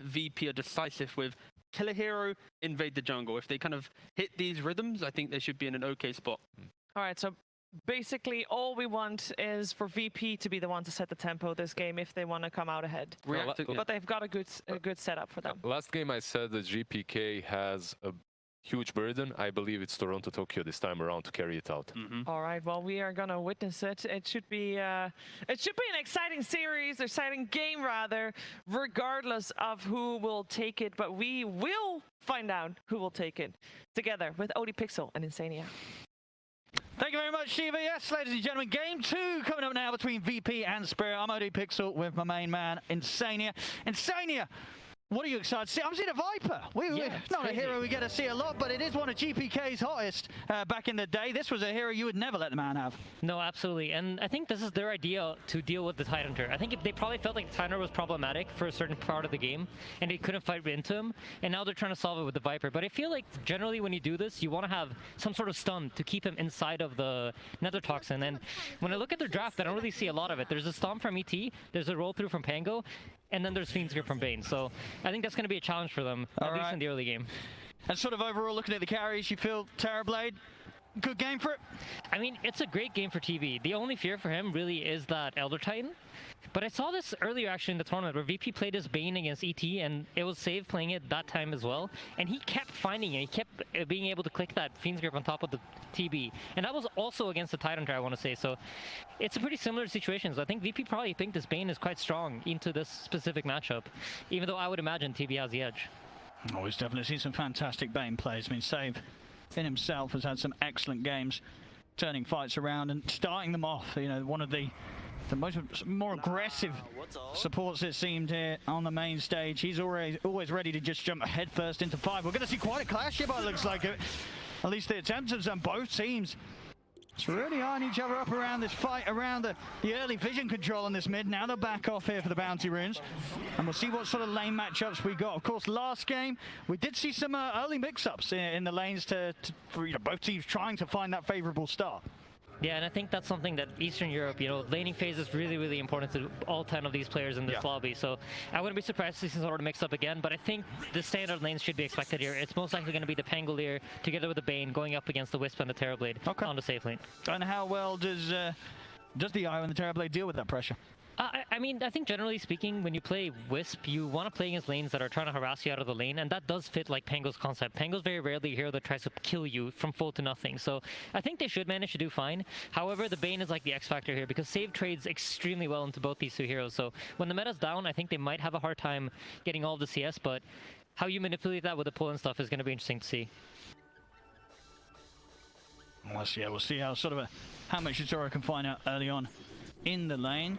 VP are decisive with kill a hero, invade the jungle. If they kind of hit these rhythms, I think they should be in an okay spot. All right, so basically all we want is for VP to be the one to set the tempo this game if they want to come out ahead. But they've got a good setup for them. Last game I said that GPK has a huge burden. I believe it's TORONTOTOKYO this time around to carry it out. All right, well, we are gonna witness it. It should be an exciting series, exciting game rather, regardless of who will take it. But we will find out who will take it together with ODPixel and Insania. Thank you very much, Shiva. Yes, ladies and gentlemen, game 2 coming up now between VP and Spirit. I'm ODPixel with my main man, Insania. Insania, what are you excited to see? I'm seeing a Viper. Not a hero we get to see a lot, but it is one of GPK's hottest back in the day. This was a hero you would never let the man have. No, absolutely. And I think this is their idea to deal with the Tidehunter. I think if they probably felt like the Tidehunter was problematic for a certain part of the game, and they couldn't fight into him, and now they're trying to solve it with the Viper. But I feel like generally when you do this, you want to have some sort of stun to keep him inside of the Nether Toxin. And when I look at their draft, I don't really see a lot of it. There's a Stomp from ET, there's a roll through from Pango, and then there's Fiend's Grip from Bane. So I think that's going to be a challenge for them, at least in the early game. And sort of overall, looking at the carries, you feel Terrorblade, good game for it? I mean, it's a great game for TV. The only fear for him really is that Elder Titan. But I saw this earlier actually in the tournament where VP played his Bane against ET, and it was Save playing it that time as well. And he kept finding it. He kept being able to click that Fiend's Grip on top of the TB. And that was also against the Tidehunter, I want to say. So it's a pretty similar situation. So I think VP probably think this Bane is quite strong into this specific matchup, even though I would imagine TB has the edge. Oh, we've definitely seen some fantastic Bane plays. I mean, Save in himself has had some excellent games, turning fights around and starting them off. You know, one of the more aggressive supports, it seemed, here on the main stage. He's always ready to just jump head first into 5. We're going to see quite a clash here, but it looks like it. At least the attempts of them, both teams. It's really eyeing each other up around this fight, around the early vision control on this mid. Now they'll back off here for the bounty runes. And we'll see what sort of lane matchups we got. Of course, last game, we did see some early mix-ups in the lanes for both teams trying to find that favorable start. Yeah, and I think that's something that Eastern Europe, laning phase is really, really important to all 10 of these players in this lobby. So I wouldn't be surprised to see some sort of mix-up again, but I think the standard lanes should be expected here. It's most likely going to be the Pangolier together with the Bane going up against the Wisp and the Terrorblade on the safe lane. And how well does the IO and the Terrorblade deal with that pressure? I mean, I think generally speaking, when you play Wisp, you want to play against lanes that are trying to harass you out of the lane, and that does fit like Pango's concept. Pango's very rarely a hero that tries to kill you from full to nothing, so I think they should manage to do fine. However, the Bane is like the X factor here, because Save trades extremely well into both these two heroes, so when the meta's down, I think they might have a hard time getting all of the CS, but how you manipulate that with the pull and stuff is going to be interesting to see. We'll see how how much Yatoro can find out early on in the lane.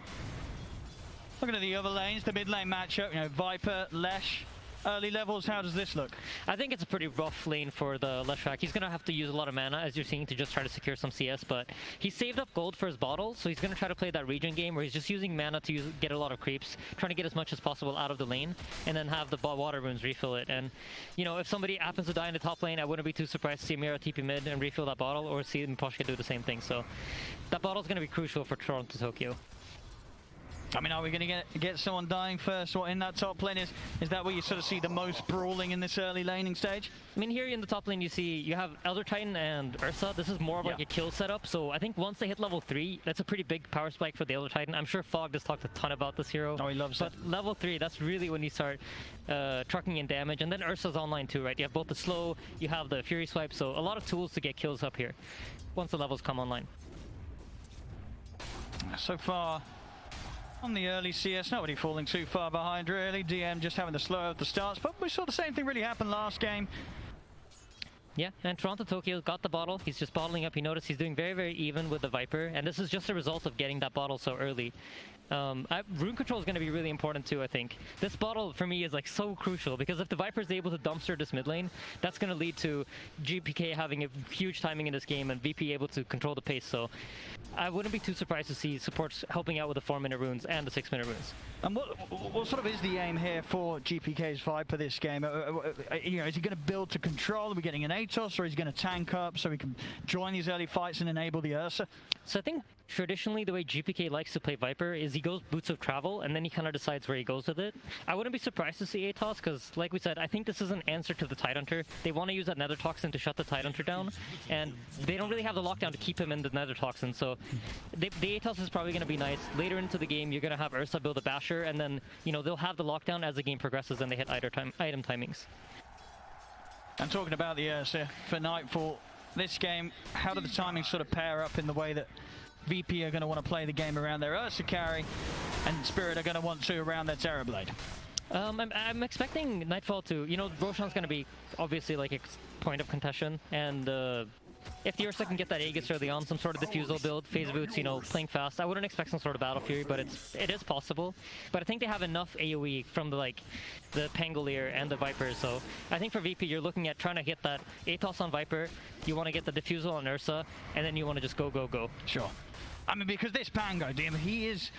Looking at the other lanes, the mid lane matchup, Viper, Lesh, early levels, how does this look? I think it's a pretty rough lane for the Leshrac. He's going to have to use a lot of mana, as you're seeing, to just try to secure some CS, but he saved up gold for his bottle, so he's going to try to play that regen game where he's just using mana to get a lot of creeps, trying to get as much as possible out of the lane, and then have the water runes refill it. And, if somebody happens to die in the top lane, I wouldn't be too surprised to see Mira TP mid and refill that bottle, or see Miposhka do the same thing. So that bottle's going to be crucial for TORONTOTOKYO. I mean, are we going to get someone dying first? What in that top lane is that where you sort of see the most brawling in this early laning stage? I mean, here in the top lane you have Elder Titan and Ursa. This is more of like a kill setup. So I think once they hit level 3, that's a pretty big power spike for the Elder Titan. I'm sure Fogg has talked a ton about this hero. Oh, he loves it. But level 3, that's really when you start trucking in damage. And then Ursa's online too, right? You have both the slow, you have the Fury Swipe. So a lot of tools to get kills up here once the levels come online. So far, on the early CS, nobody falling too far behind really. DM just having the slow of the starts, but we saw the same thing really happen last game. Yeah, and TORONTOTOKYO got the bottle. He's just bottling up. You notice he's doing very, very even with the Viper, and this is just a result of getting that bottle so early. Rune control is going to be really important too, I think. This bottle, for me, is like so crucial, because if the Viper is able to dumpster this mid lane, that's going to lead to GPK having a huge timing in this game and VP able to control the pace. So I wouldn't be too surprised to see supports helping out with the 4-minute runes and the 6-minute runes. And what sort of is the aim here for GPK's Viper this game? Is he going to build to control? Are we getting an Atos, or he's going to tank up so he can join these early fights and enable the Ursa? So I think traditionally the way GPK likes to play Viper is he goes Boots of Travel and then he kind of decides where he goes with it. I wouldn't be surprised to see Atos because, like we said, I think this is an answer to the Tidehunter. They want to use that Nether Toxin to shut the Tidehunter down, and they don't really have the lockdown to keep him in the Nether Toxin, so the Atos is probably going to be nice. Later into the game, you're going to have Ursa build a Basher, and then, you know, they'll have the lockdown as the game progresses and they hit item timings. And talking about the Ursa for Nightfall, this game, how do the timings sort of pair up in the way that VP are going to want to play the game around their Ursa carry, and Spirit are going to want to around their Terrorblade? I'm expecting Nightfall to, you know, Roshan's going to be obviously like a point of contention, and if the Ursa can get that Aegis early on, some sort of diffusal build, phase boots, you know, playing fast, I wouldn't expect some sort of Battle Fury, but it is possible. But I think they have enough AoE from the Kingslayer and the Viper, so I think for VP you're looking at trying to get that Atos on Viper, you want to get the diffusal on Ursa, and then you want to just go. Sure. I mean, because this Pango, damn, he's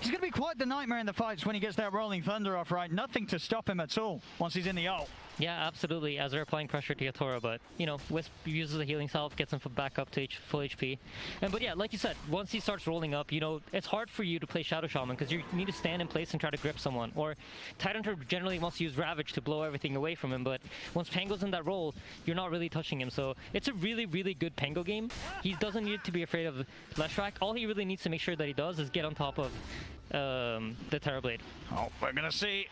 going to be quite the nightmare in the fights when he gets that Rolling Thunder off, right? Nothing to stop him at all once he's in the ult. Yeah, absolutely, as they're applying pressure to Yatoro, but, you know, Wisp uses a healing salve, gets him back up to full HP. But yeah, like you said, once he starts rolling up, you know, it's hard for you to play Shadow Shaman because you need to stand in place and try to grip someone. Or Tidehunter generally wants to use Ravage to blow everything away from him, but once Pango's in that role, you're not really touching him. So it's a really, really good Pango game. He doesn't need to be afraid of Leshrac. All he really needs to make sure that he does is get on top of the Terrorblade. Oh, we're going to see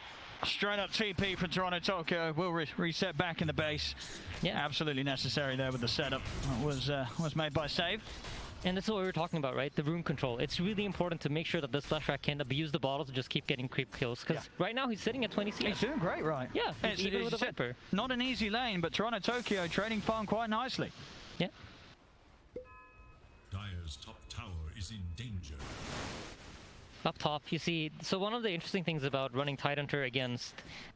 straight up TP for TORONTOTOKYO. Will reset back in the base. Yeah, absolutely necessary there with the setup. Was made by Save. And that's what we were talking about, right? The rune control. It's really important to make sure that this Leshrac can abuse the bottle to just keep getting creep kills. Because right now he's sitting at 20 CS. He's doing great, right? Yeah, even with a Viper. Not an easy lane, but TORONTOTOKYO trading farm quite nicely. Yeah. Dire's top tower is in danger. Up top, you see, so one of the interesting things about running Tidehunter against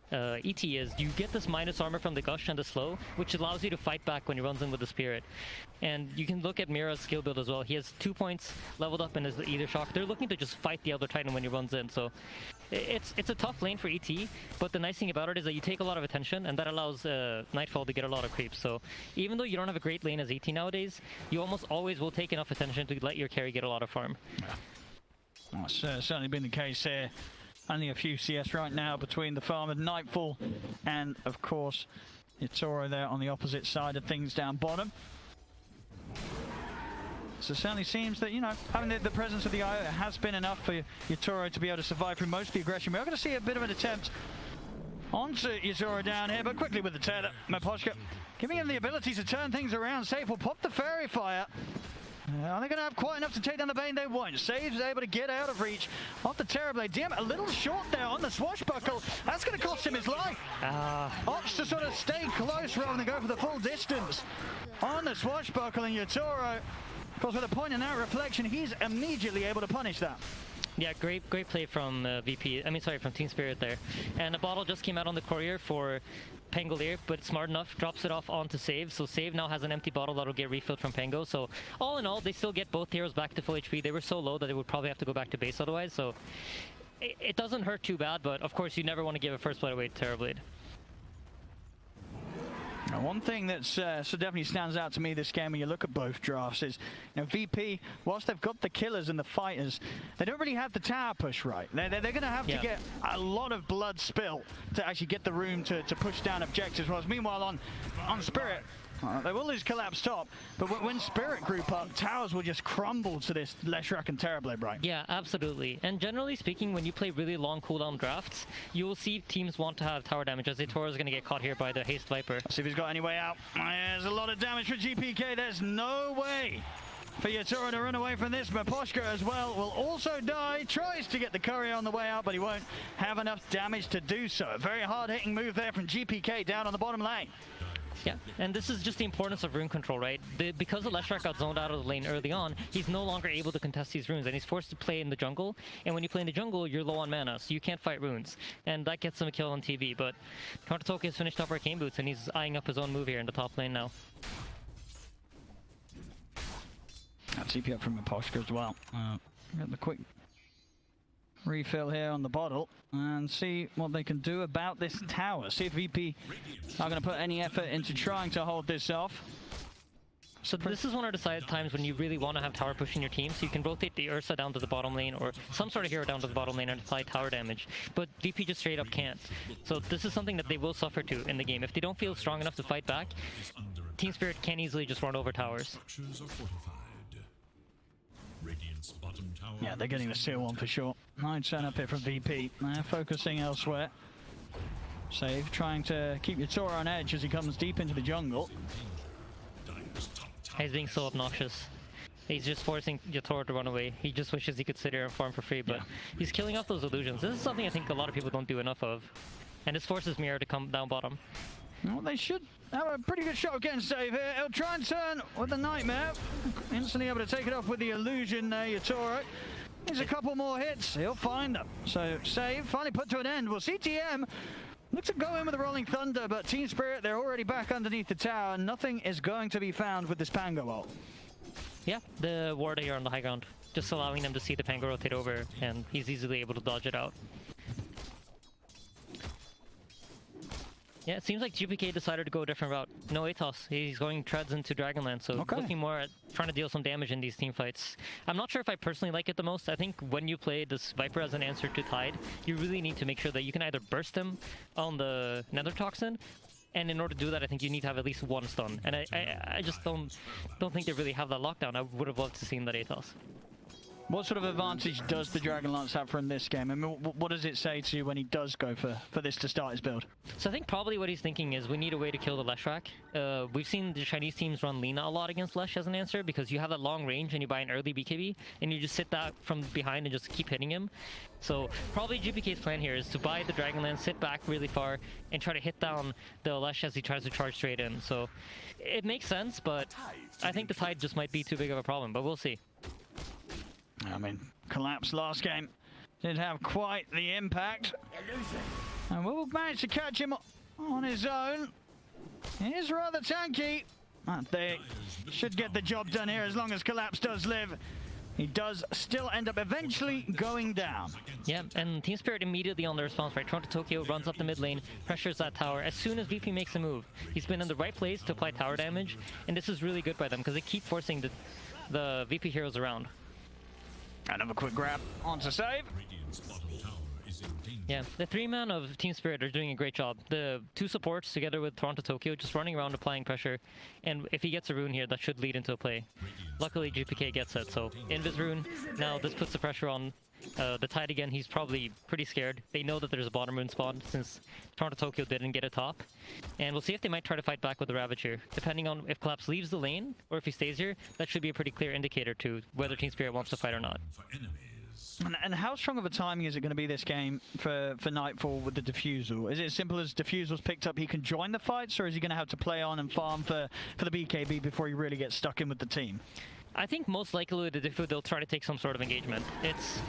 ET is you get this minus armor from the Gush and the Slow, which allows you to fight back when he runs in with the Spirit. And you can look at Mira's skill build as well. He has 2 points leveled up in his Ether Shock. They're looking to just fight the Elder Titan when he runs in, so it's a tough lane for ET, but the nice thing about it is that you take a lot of attention, and that allows Nightfall to get a lot of creeps. So even though you don't have a great lane as ET nowadays, you almost always will take enough attention to let your carry get a lot of farm. Yeah. That's certainly been the case here. Only a few CS right now between the farm and Nightfall, and of course Yatoro there on the opposite side of things down bottom. So it certainly seems that, you know, having the presence of the IO has been enough for Yatoro to be able to survive through most of the aggression. We're going to see a bit of an attempt onto Yatoro down here, but quickly with the tether, Miposhka giving him the ability to turn things around. Safe will pop the Fairy Fire. Are they going to have quite enough to take down the Bane? They won't. Save's able to get out of reach of the Terrorblade. Damn, a little short there on the swashbuckle. That's going to cost him his life. Opts to sort of stay close rather than go for the full distance on the swashbuckle, and Yatoro, of course, with a point in that reflection, he's immediately able to punish that. Yeah, great play from from Team Spirit there. And a bottle just came out on the courier for Kingslayer, but smart enough, drops it off onto Save. So Save now has an empty bottle that'll get refilled from Pango. So all in all, they still get both heroes back to full HP. They were so low that they would probably have to go back to base otherwise. So it doesn't hurt too bad, but of course you never want to give a first blood away to Terrorblade. Now, one thing that so definitely stands out to me this game when you look at both drafts is, you know, VP, whilst they've got the killers and the fighters, they don't really have the tower push right. They're going to have to get a lot of blood spill to actually get the room to push down objectives. Whereas meanwhile on Spirit, they will lose collapse top, but when Spirit group up, towers will just crumble to this Leshrac and Terrorblade, right? Yeah, absolutely. And generally speaking, when you play really long cooldown drafts, you will see teams want to have tower damage, as Yatoro is going to get caught here by the Haste Viper. See if he's got any way out. There's a lot of damage for GPK. There's no way for Yatoro to run away from this. Miposhka as well will also die. Tries to get the courier on the way out, but he won't have enough damage to do so. A very hard-hitting move there from GPK down on the bottom lane. Yeah, and this is just the importance of rune control, right? Because the Leshrac got zoned out of the lane early on, he's no longer able to contest these runes, and he's forced to play in the jungle. And when you play in the jungle, you're low on mana, so you can't fight runes. And that gets him a kill on TV, but TORONTOTOKYO has finished off Arcane Boots, and he's eyeing up his own move here in the top lane now. TP up from Miposhka as well. Got the quick Refill here on the bottle and see what they can do about this tower. See if VP are going to put any effort into trying to hold this off. So this is one of the times when you really want to have tower push in your team, so you can rotate the Ursa down to the bottom lane or some sort of hero down to the bottom lane and apply tower damage. But VP just straight up can't. So this is something that they will suffer to in the game. If they don't feel strong enough to fight back, Team Spirit can easily just run over towers. Yeah, they're getting the seal one for sure. 9% up here from VP. They're focusing elsewhere. Save, trying to keep Yatoro on edge as he comes deep into the jungle. He's being so obnoxious. He's just forcing Yatoro to run away. He just wishes he could sit here and farm for free, but he's killing off those illusions. This is something I think a lot of people don't do enough of. And this forces Miro to come down bottom. Well, they should have a pretty good shot of getting save here. He'll try and turn with the Nightmare. Instantly able to take it off with the illusion there, Yatoro. There's a couple more hits. He'll find them. So save finally put to an end. Well, CTM looks to go in with the Rolling Thunder, but Team Spirit, they're already back underneath the tower, and nothing is going to be found with this Pango ult. Yeah, the ward here on the high ground, just allowing them to see the Pango rotate over, and he's easily able to dodge it out. Yeah, it seems like GPK decided to go a different route. No Atos, he's going treads into Dragonlance, so looking more at trying to deal some damage in these team fights. I'm not sure if I personally like it the most. I think when you play this Viper as an answer to Tide, you really need to make sure that you can either burst him on the Nether Toxin, and in order to do that, I think you need to have at least one stun. And I just don't think they really have that lockdown. I would have loved to see that Atos. What sort of advantage does the Dragonlance have from this game? I mean, what does it say to you when he does go for this to start his build? So I think probably what he's thinking is we need a way to kill the Leshrac. We've seen the Chinese teams run Lina a lot against Lesh as an answer because you have that long range and you buy an early BKB and you just sit that from behind and just keep hitting him. So probably GPK's plan here is to buy the Dragonlance, sit back really far, and try to hit down the Lesh as he tries to charge straight in. So it makes sense, but I think the Tide just might be too big of a problem, but we'll see. I mean, Collapse last game did have quite the impact. And we'll manage to catch him on his own. He is rather tanky. They should get the job done here as long as Collapse does live. He does still end up eventually going down. Yeah, and Team Spirit immediately on the response, right? TORONTOTOKYO runs up the mid lane, pressures that tower. As soon as VP makes a move, he's been in the right place to apply tower damage. And this is really good by them because they keep forcing the VP heroes around. Another quick grab onto save. Yeah, the three-man of Team Spirit are doing a great job. The two supports together with TORONTOTOKYO just running around applying pressure. And if he gets a rune here, that should lead into a play. Luckily, GPK gets it, so Invis rune. Now this puts the pressure on the Tide again. He's probably pretty scared. They know that there's a bottom rune spawn since TORONTOTOKYO didn't get a top. And we'll see if they might try to fight back with the Ravage here. Depending on if Collapse leaves the lane or if he stays here, that should be a pretty clear indicator to whether Team Spirit wants to fight or not. And how strong of a timing is it going to be this game for Nightfall with the Diffusal? Is it as simple as Diffusal's picked up, he can join the fights, or is he going to have to play on and farm for the BKB before he really gets stuck in with the team? I think most likely with the Diffu, they'll try to take some sort of engagement. It's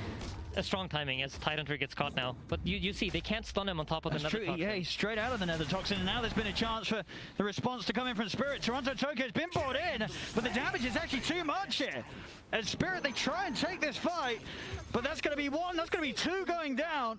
a strong timing as Tidehunter gets caught now. But you see, they can't stun him on top of the Nether Toxin. Yeah, he's straight out of the Nether Toxin, and now there's been a chance for the response to come in from Spirit. TORONTOTOKYO's been brought in, but the damage is actually too much here. As Spirit, they try and take this fight, but that's going to be one, that's going to be two going down.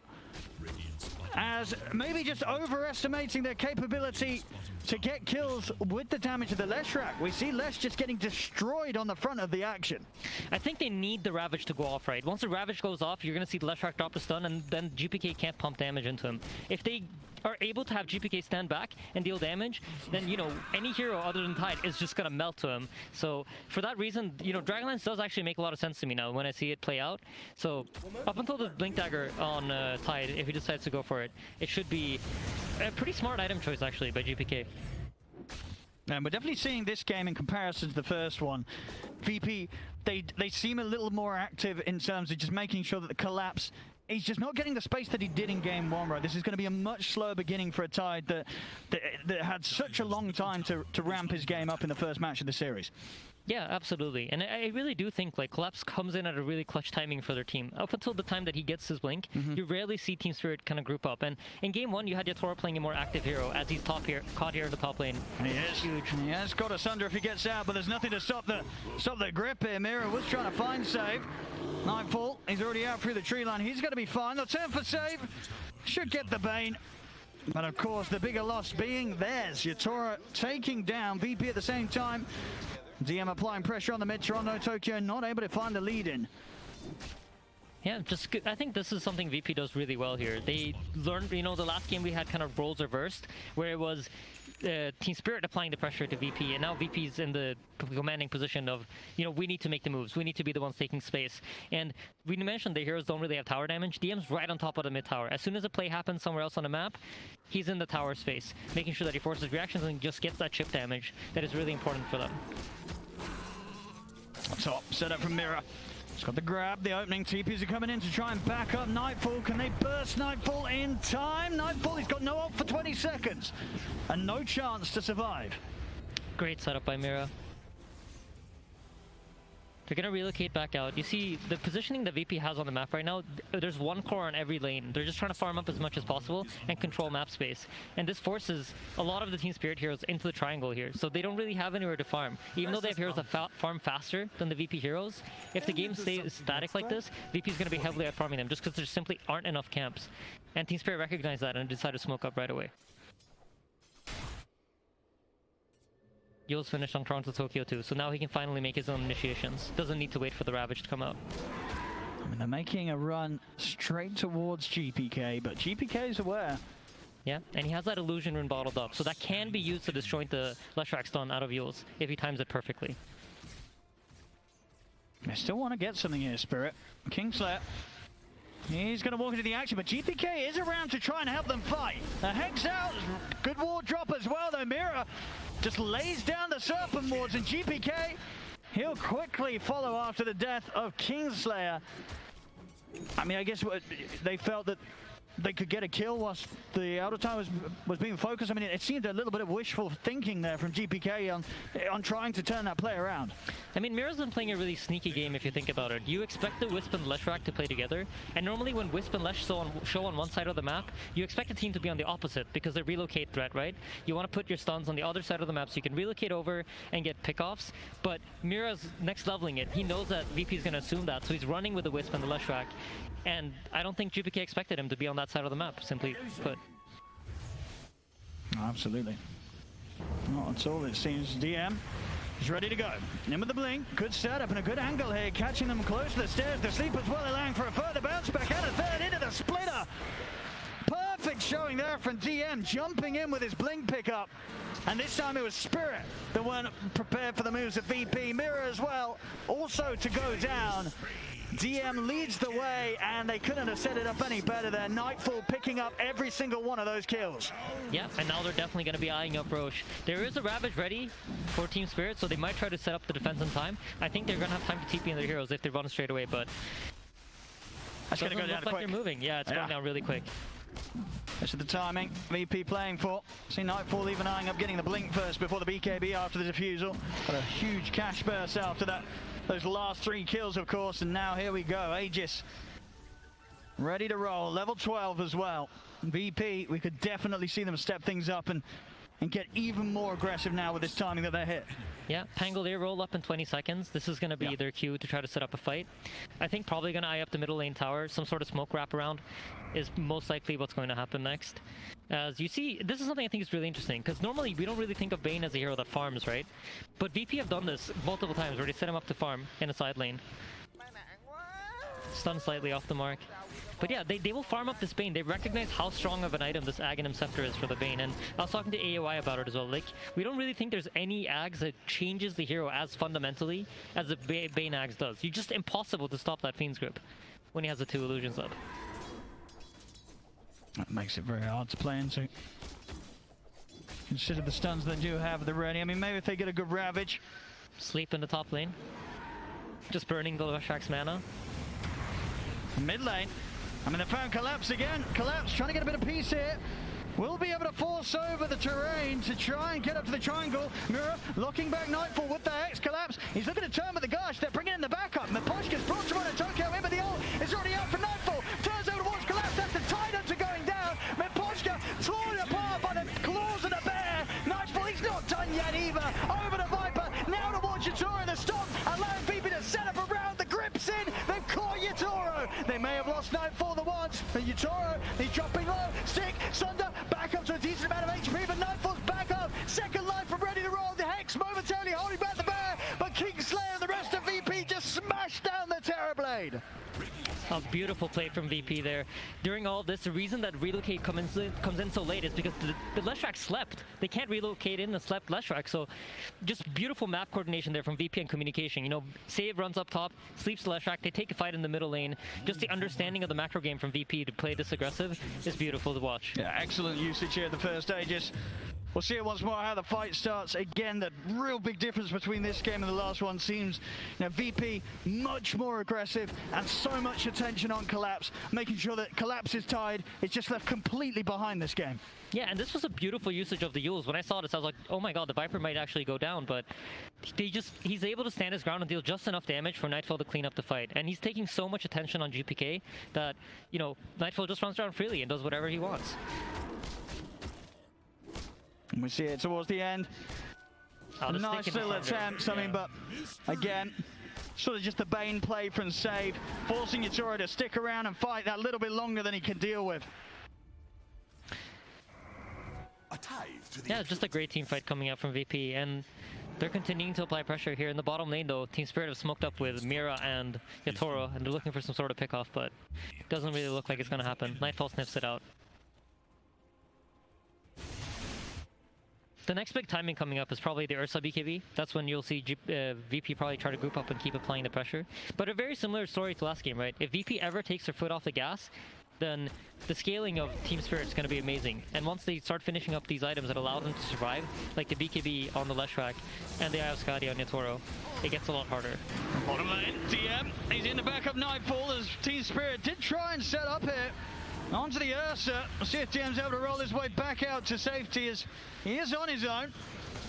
As maybe just overestimating their capability to get kills with the damage of the Leshrac. We see Lesh just getting destroyed on the front of the action. I think they need the Ravage to go off, right? Once the Ravage goes off, you're going to see the Leshrac drop the stun, and then GPK can't pump damage into him. If they are able to have GPK stand back and deal damage, then, you know, any hero other than Tide is just going to melt to him. So for that reason, you know, Dragonlance does actually make a lot of sense to me now when I see it play out. So up until the Blink Dagger on Tide, if he decides to go for it, it should be a pretty smart item choice actually by GPK. And we're definitely seeing this game in comparison to the first one. VP, they seem a little more active in terms of just making sure that the Collapse, he's just not getting the space that he did in game one, right? This is going to be a much slower beginning for a Tide that had such a long time to ramp his game up in the first match of the series. Yeah, absolutely. And I really do think like Collapse comes in at a really clutch timing for their team. Up until the time that he gets his blink, you rarely see Team Spirit kind of group up. And in game 1, you had Yatoro playing a more active hero as he's caught here in the top lane. He is huge. He has got us under if he gets out, but there's nothing to stop the grip here. Mira was trying to find save. Nightfall, he's already out through the tree line. He's going to be fine. They'll turn for save. Should get the Bane. But of course, the bigger loss being theirs. Yatoro taking down VP at the same time. DM applying pressure on the mid. TORONTOTOKYO not able to find the lead in. Yeah, just good. I think this is something VP does really well here. They learned, you know, the last game we had kind of roles reversed, where it was Team Spirit applying the pressure to VP, and now VP's in the commanding position of, you know, we need to make the moves. We need to be the ones taking space. And we mentioned the heroes don't really have tower damage. DM's right on top of the mid tower. As soon as a play happens somewhere else on the map, he's in the tower space, making sure that he forces reactions and just gets that chip damage that is really important for them. Top set up from Mira. He's got the grab, the opening. TPs are coming in to try and back up Nightfall. Can they burst Nightfall in time? Nightfall, he's got no ult for 20 seconds and no chance to survive. Great setup by Mira. They're going to relocate back out. You see the positioning that VP has on the map right now, there's one core on every lane. They're just trying to farm up as much as possible and control map space. And this forces a lot of the Team Spirit heroes into the triangle here. So they don't really have anywhere to farm. Even though they have heroes that farm faster than the VP heroes, if the game stays static like this, VP is going to be heavily out farming them just because there simply aren't enough camps. And Team Spirit recognized that and decided to smoke up right away. Yo's finished on TORONTOTOKYO too, so now he can finally make his own initiations. Doesn't need to wait for the Ravage to come out. I mean, they're making a run straight towards GPK, but GPK is aware. Yeah, and he has that illusion rune bottled up, so that can be used to disjoint the Leshrac stun out of Yo's if he times it perfectly. They still want to get something here, Spirit. Kingslayer. He's going to walk into the action, but GPK is around to try and help them fight. The Hex out, good ward drop as well though. Mira just lays down the Serpent wards, and GPK, he'll quickly follow after the death of Kingslayer. I mean, I guess they felt that they could get a kill whilst the outer tower was being focused. I mean, it seemed a little bit of wishful thinking there from GPK on trying to turn that play around. I mean, Mira's been playing a really sneaky game if you think about it. You expect the Wisp and Leshrac to play together, and normally when Wisp and Lesh show on one side of the map, you expect the team to be on the opposite because they're relocate threat, right? You want to put your stuns on the other side of the map so you can relocate over and get pickoffs, but Mira's next leveling it. He knows that VP is going to assume that, so he's running with the Wisp and the Leshrac, and I don't think GPK expected him to be on that side of the map, simply put. Absolutely. Not at all, it seems. DM is ready to go. In with the blink. Good setup and a good angle here, catching them close to the stairs. The sleep as well, allowing for a further bounce back and a third into the splitter. Perfect showing there from DM, jumping in with his blink pickup. And this time it was Spirit that weren't prepared for the moves of VP. Mira as well, also to go down. DM leads the way, and they couldn't have set it up any better there. Nightfall picking up every single one of those kills. Yeah, and now they're definitely going to be eyeing up Roche. There is a Ravage ready for Team Spirit, so they might try to set up the defense in time. I think they're going to have time to TP in their heroes if they run straight away, but that's going to go down like quick. They're moving. Yeah, it's going down really quick. This is the timing VP playing for. See Nightfall even eyeing up getting the blink first before the BKB after the defusal. But a huge cash burst after that. Those last 3 kills, of course, and now here we go. Aegis ready to roll. Level 12 as well. VP, we could definitely see them step things up and get even more aggressive now with this timing that they're hit. Yeah, Pangolier roll up in 20 seconds. This is going to be their cue to try to set up a fight. I think probably going to eye up the middle lane tower. Some sort of smoke wraparound is most likely what's going to happen next. As you see, this is something I think is really interesting, because normally we don't really think of Bane as a hero that farms, right? But VP have done this multiple times where they set him up to farm in a side lane. Stun slightly off the mark. But yeah, they will farm up this Bane. They recognize how strong of an item this Aghanim Scepter is for the Bane. And I was talking to AOI about it as well. Like, we don't really think there's any Aghs that changes the hero as fundamentally as the Bane Aghs does. You're just impossible to stop that Fiend's Grip when he has the 2 illusions up. That makes it very hard to play into. Consider the stuns they do have the ready. I mean, maybe if they get a good Ravage. Sleep in the top lane. Just burning the Leshrac's mana. Mid lane. I mean, they found Collapse again. Collapse trying to get a bit of peace here. will be able to force over the terrain to try and get up to the triangle. Mirror locking back Nightfall with the Hex collapse. He's looking to turn with the Gush. They're bringing in the backup. Miposhka's brought TORONTOTOKYO in, but the ult is already out for Nightfall. Turns over towards collapse. That's the tide up to going down. Miposhka torn apart by the claws of the bear. Nightfall, he's not done yet either. Over to Viper. Now towards Yatoro. The stop allowing Vici to set up around. The grips in. They've caught Yatoro. They may have lost Nightfall the once, but Yatoro, he's dropping low. Stick, Sunder, back up to a decent amount of HP, but Nightfall's back up. Second life from ready to roll. The Hex momentarily holding back the bear, but Kingslayer and the rest of VP just smashed down the Terrorblade. A beautiful play from VP there. During all this, the reason that relocate comes in so late is because the Leshrac slept. They can't relocate in the slept Leshrac, so just beautiful map coordination there from VP and communication. You know, Save runs up top, sleeps the Leshrac, they take a fight in the middle lane. Just the understanding of the macro game from VP to play this aggressive is beautiful to watch. Yeah, excellent usage here at the first stages. We'll see it once more how the fight starts. Again, the real big difference between this game and the last one seems, you know, VP much more aggressive and so much attention on Collapse, making sure that Collapse is tied. It's just left completely behind this game. Yeah, and this was a beautiful usage of the Yules. When I saw this, I was like, oh my god, the Viper might actually go down, but he's able to stand his ground and deal just enough damage for Nightfall to clean up the fight. And he's taking so much attention on GPK that, you know, Nightfall just runs around freely and does whatever he wants. And we see it towards the end. Nice little attempts, I mean, but again, sort of just the Bane play from Save, forcing Yatoro to stick around and fight that little bit longer than he can deal with. Yeah, just a great team fight coming out from VP, and they're continuing to apply pressure here in the bottom lane though. Team Spirit have smoked up with Mira and Yatoro, and they're looking for some sort of pickoff, but it doesn't really look like it's going to happen. Nightfall sniffs it out. The next big timing coming up is probably the Ursa BKB. That's when you'll see VP probably try to group up and keep applying the pressure. But a very similar story to last game, right? If VP ever takes their foot off the gas, then the scaling of Team Spirit is going to be amazing. And once they start finishing up these items that allow them to survive, like the BKB on the Leshrac and the Ioscadi on Yatoro, it gets a lot harder. Bottom lane, DM, he's in the back of Nightfall as Team Spirit did try and set up here. Onto the Ursa. We'll see if DM's able to roll his way back out to safety as he is on his own.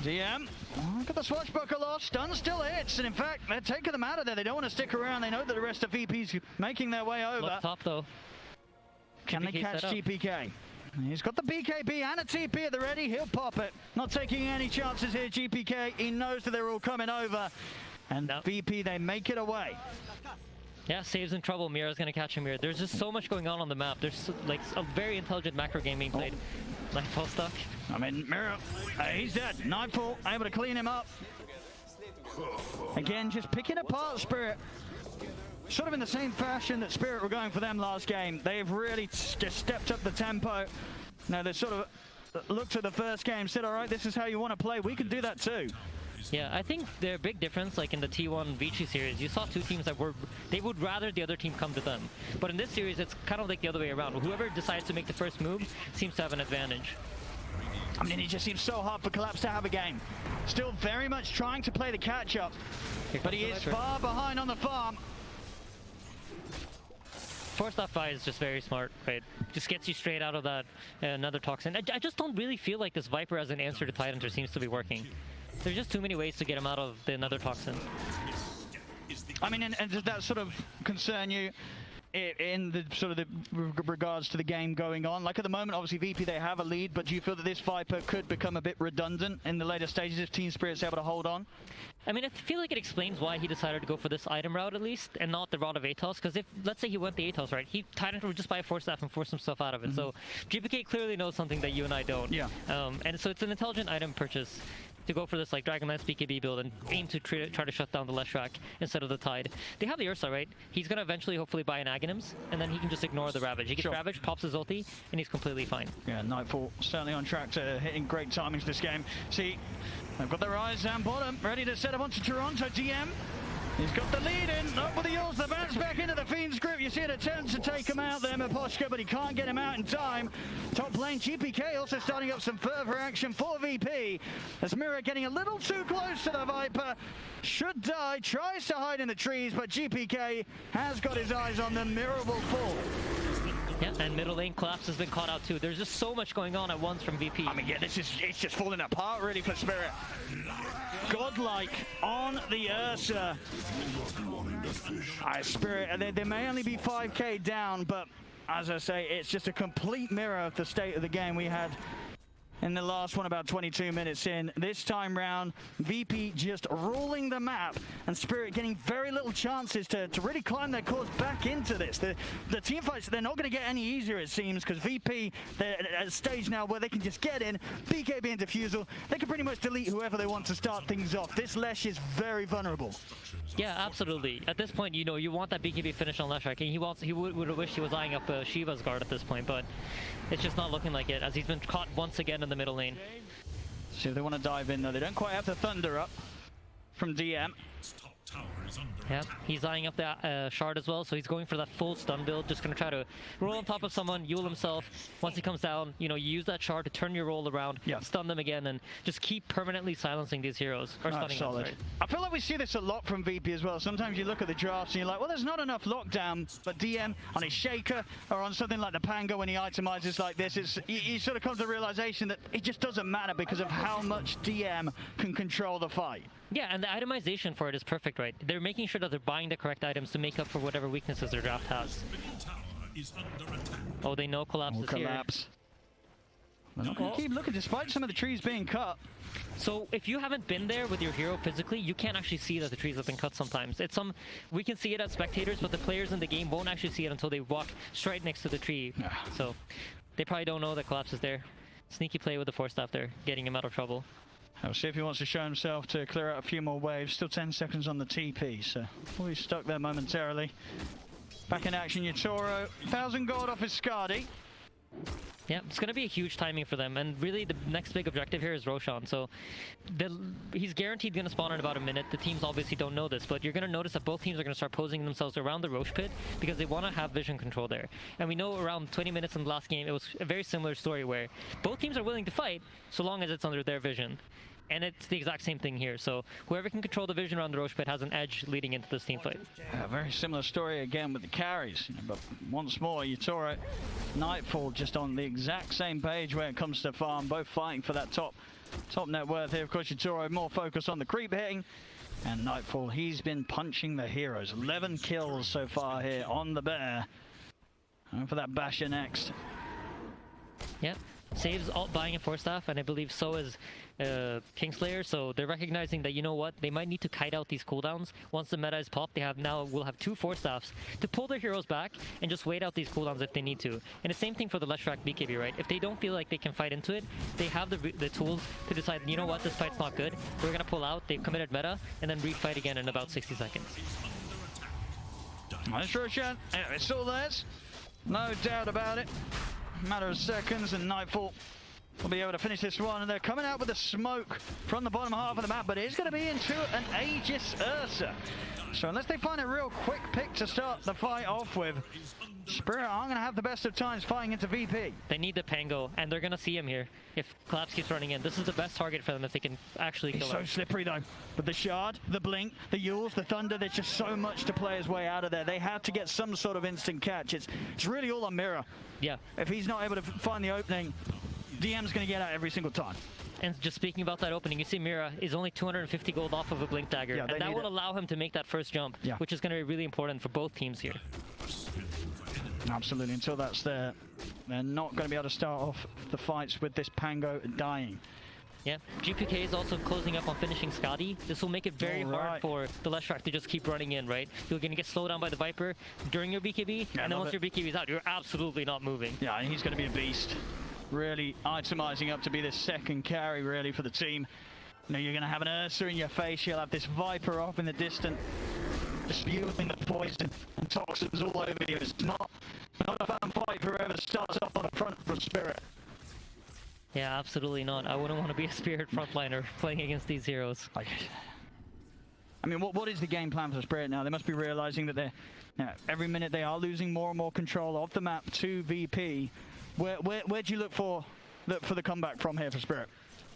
DM, look at the swashbuckle off. Stun still hits, and in fact, they're taking them out of there. They don't want to stick around. They know that the rest of VP's making their way over. Up top, though. Can they catch GPK? He's got the BKB and a TP at the ready. He'll pop it. Not taking any chances here, GPK. He knows that they're all coming over. And VP, they make it away. Yeah, Save's in trouble. Mira's gonna catch him here. There's just so much going on the map. There's like a very intelligent macro game being played. Nightfall stuck. I mean, Mira, he's dead. Nightfall able to clean him up. Again, just picking apart Spirit. Sort of in the same fashion that Spirit were going for them last game. They've really just stepped up the tempo. Now they sort of looked at the first game, said, all right, this is how you want to play. We can do that too. Yeah, I think their big difference, like in the T1 Vici series, you saw two teams that they would rather the other team come to them. But in this series, it's kind of like the other way around. Whoever decides to make the first move seems to have an advantage. I mean, it just seems so hard for Collapse to have a game. Still very much trying to play the catch-up, but he is far behind on the farm. Force that fight is just very smart, right? Just gets you straight out of that another toxin. I just don't really feel like this Viper as an answer to Tidehunter seems to be working. There's just too many ways to get him out of the another toxin. I mean, and does that sort of concern you in the sort of the regards to the game going on? Like at the moment, obviously VP, they have a lead, but do you feel that this Viper could become a bit redundant in the later stages if Team Spirit's able to hold on? I mean, I feel like it explains why he decided to go for this item route at least, and not the route of Atos, because if, let's say he went the Atos, right, Tidehunter would just buy a Force Staff and force himself out of it. So GPK clearly knows something that you and I don't. Yeah. And so it's an intelligent item purchase to go for this like Dragonlance BKB build and aim to try to shut down the Leshrac instead of the Tide. They have the Ursa, right? He's going to eventually hopefully buy an Aghanims, and then he can just ignore the Ravage. He gets Ravage, pops his ulti, and he's completely fine. Yeah, Nightfall certainly on track to hitting great timings this game. See, they've got their eyes down bottom, ready to set up onto Toronto. DM, he's got the lead in, up with the Yules, the bounce back into the Fiend's grip. You see an attempt to take him out there, Miposhka, but he can't get him out in time. Top lane, GPK also starting up some further action for VP. As Mira getting a little too close to the Viper. Should die, tries to hide in the trees, but GPK has got his eyes on them. Mira will fall. Yeah, and middle lane collapse has been caught out too. There's just so much going on at once from VP. I mean, yeah, it's just falling apart really for Spirit. Godlike on the Ursa. Spirit, and they may only be 5k down, but as I say, it's just a complete mirror of the state of the game we had in the last one about 22 minutes in. This time round, VP just ruling the map, and Spirit getting very little chances to really climb their course back into this. The team fights, they're not going to get any easier, it seems, because VP, they're at a stage now where they can just get in, BKB and Diffusal, they can pretty much delete whoever they want to start things off. This Lesh is very vulnerable. Yeah, absolutely. At this point, you know, you want that BKB finish on Leshrac, and he would have wished he was eyeing up Shiva's guard at this point, but it's just not looking like it, as he's been caught once again in the middle lane. See if they want to dive in though. They don't quite have the Thunder up from DM. Yeah, he's eyeing up the shard as well, so he's going for that full stun build, just going to try to roll on top of someone, Yule himself. Once he comes down, you know, you use that shard to turn your roll around, stun them again, and just keep permanently silencing these heroes. Or stunning solid. them, I feel like we see this a lot from VP as well. Sometimes you look at the drafts and you're like, well, there's not enough lockdown, but DM on his Shaker or on something like the Pango when he itemizes like this, you sort of come to the realization that it just doesn't matter because of how much DM can control the fight. Yeah, and the itemization for it is perfect, right? They're making sure that they're buying the correct items to make up for whatever weaknesses their draft has. Oh, they know collapse is collapse. They're not going to keep looking despite some of the trees being cut. So if you haven't been there with your hero physically, you can't actually see that the trees have been cut sometimes. We can see it as spectators, but the players in the game won't actually see it until they walk straight next to the tree. So they probably don't know that collapse is there. Sneaky play with the Force Staff there, getting him out of trouble. I'll see if he wants to show himself to clear out a few more waves. Still 10 seconds on the TP, so he's stuck there momentarily. Back in action, Yatoro. 1,000 gold off his Skadi. Yeah, it's going to be a huge timing for them, and really the next big objective here is Roshan, so he's guaranteed going to spawn in about a minute. The teams obviously don't know this, but you're going to notice that both teams are going to start posing themselves around the Roche pit because they want to have vision control there. And we know around 20 minutes in the last game, it was a very similar story where both teams are willing to fight so long as it's under their vision. And it's the exact same thing here, so whoever can control the vision around the Roche pit has an edge leading into this team fight. A very similar story again with the carries, but once more, Yatoro, Nightfall just on the exact same page when it comes to farm, both fighting for that top net worth here. Of course, Yatoro more focused on the creep hitting, and Nightfall, he's been punching the heroes. 11 kills so far here on the bear. And for that basher next. Yep. Saves buying a Force Staff, and I believe so is Kingslayer, so they're recognizing that, you know what, they might need to kite out these cooldowns. Once the meta is popped, will have 2 Force Staffs to pull their heroes back and just wait out these cooldowns if they need to. And the same thing for the Leshrac BKB, right? If they don't feel like they can fight into it, they have the tools to decide, you know what, this fight's not good, we're gonna pull out, they've committed meta, and then refight again in about 60 seconds. Nice Roshan, it's still theirs, no doubt about it. Matter of seconds, and Nightfall will be able to finish this one, and they're coming out with the smoke from the bottom half of the map, but it's going to be into an Aegis Ursa. So unless they find a real quick pick to start the fight off with, Spirit are going to have the best of times fighting into VP. They need the Pango, and they're going to see him here if Collapse keeps running in. This is the best target for them if they can actually kill him. He's so slippery though. But the Shard, the Blink, the Yules, the Thunder, there's just so much to play his way out of there. They have to get some sort of instant catch. It's really all on Mirror. Yeah. If he's not able to find the opening, DM's going to get out every single time. And just speaking about that opening, you see Mira is only 250 gold off of a Blink Dagger, and that will allow him to make that first jump, which is going to be really important for both teams here. Absolutely, until that's there, they're not going to be able to start off the fights with this Pango dying. Yeah, GPK is also closing up on finishing Skadi. This will make it very hard for the Leshrac to just keep running in, right? You're going to get slowed down by the Viper during your BKB, and then once your BKB is out, you're absolutely not moving. Yeah, and he's going to be a beast. Really itemizing up to be the second carry, really, for the team. You know, you're going to have an Ursa in your face, you'll have this Viper off in the distance, spewing the poison and toxins all over you. It's not a fun fight for whoever starts off on the front for Spirit. Yeah, absolutely not. I wouldn't want to be a Spirit frontliner playing against these heroes. I mean, what is the game plan for Spirit now? They must be realizing that they're, every minute they are losing more and more control of the map to VP. Where do you look for the comeback from here for Spirit?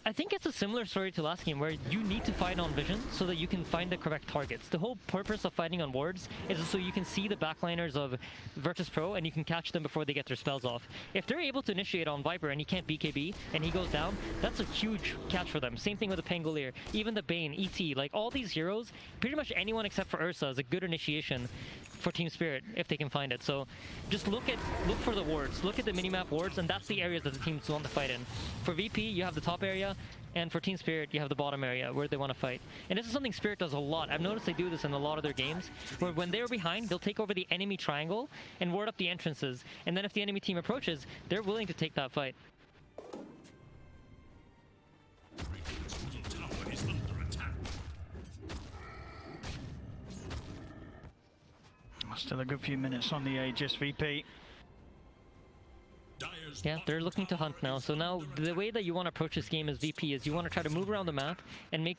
I think it's a similar story to last game where you need to fight on vision so that you can find the correct targets. The whole purpose of fighting on wards is so you can see the backliners of Virtus.pro and you can catch them before they get their spells off. If they're able to initiate on Viper and he can't BKB and he goes down, that's a huge catch for them. Same thing with the Pangolier, even the Bane, ET, like all these heroes, pretty much anyone except for Ursa is a good initiation for Team Spirit if they can find it. So just look for the wards, look at the minimap wards, and that's the areas that the teams want to fight in. For VP, you have the top area, and for Team Spirit, you have the bottom area where they want to fight. And this is something Spirit does a lot. I've noticed they do this in a lot of their games, where when they're behind, they'll take over the enemy triangle and ward up the entrances. And then if the enemy team approaches, they're willing to take that fight. Radiant's middle tower is under attack. Still a good few minutes on the Aegis VP. Dire's Yeah, they're looking to hunt now. So now the way that you want to approach this game as VP is you want to try to move around the map and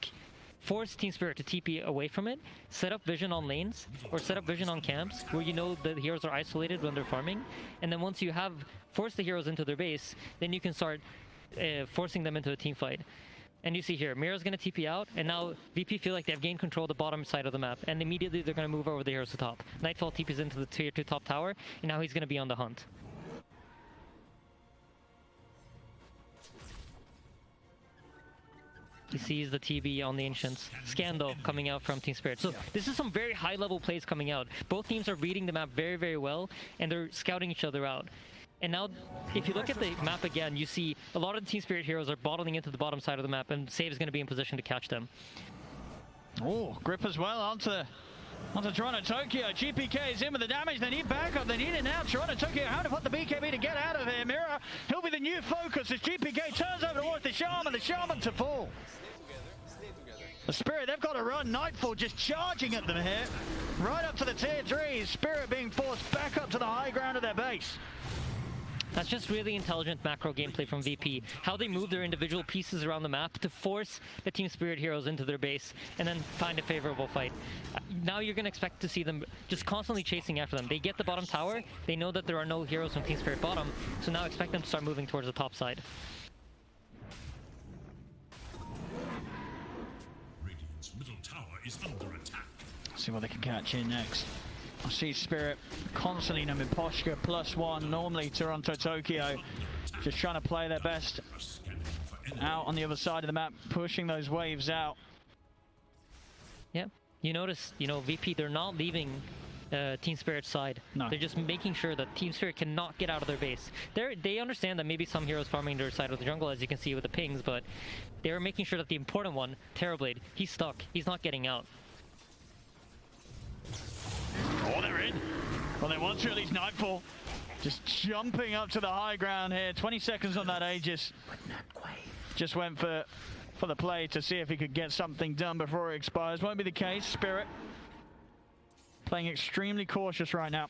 force Team Spirit to TP away from it, set up vision on lanes, or set up vision on camps where you know the heroes are isolated when they're farming. And then once you have forced the heroes into their base, then you can start forcing them into a team fight. And you see here, Mira's going to TP out, and now VP feel like they've gained control of the bottom side of the map, and immediately they're going to move over the heroes to top. Nightfall TPs into the tier 2 top tower, and now he's going to be on the hunt. He sees the TB on the Ancients. Scandal coming out from Team Spirit. So this is some very high-level plays coming out. Both teams are reading the map very, very well, and they're scouting each other out. And now, if you look at the map again, you see a lot of the Team Spirit heroes are bottling into the bottom side of the map, and Save is going to be in position to catch them. Oh, grip as well onto TORONTOTOKYO. GPK is in with the damage. They need backup. They need it now. TORONTOTOKYO how to put the BKB to get out of here. Mira, he'll be the new focus as GPK turns over towards the Shaman to fall. The Spirit, they've got to run. Nightfall just charging at them here. Right up to the tier 3. Spirit being forced back up to the high ground of their base. That's just really intelligent macro gameplay from VP. How they move their individual pieces around the map to force the Team Spirit heroes into their base and then find a favorable fight. Now you're going to expect to see them just constantly chasing after them. They get the bottom tower. They know that there are no heroes from Team Spirit bottom. So now expect them to start moving towards the top side. Radiant's middle tower is under attack. Let's see what they can catch in next. I see Spirit constantly in a Miposhka +1, normally TORONTOTOKYO, just trying to play their best out on the other side of the map, pushing those waves out. Yeah, you notice, VP, they're not leaving Team Spirit's side. No. They're just making sure that Team Spirit cannot get out of their base. They understand that maybe some heroes farming their side of the jungle, as you can see with the pings, but they're making sure that the important one, Terrorblade, he's stuck. He's not getting out. Oh, they're in. Well, they want to release Nightfall. Just jumping up to the high ground here. 20 seconds on that Aegis. Just went for the play to see if he could get something done before it expires. Won't be the case. Spirit playing extremely cautious right now.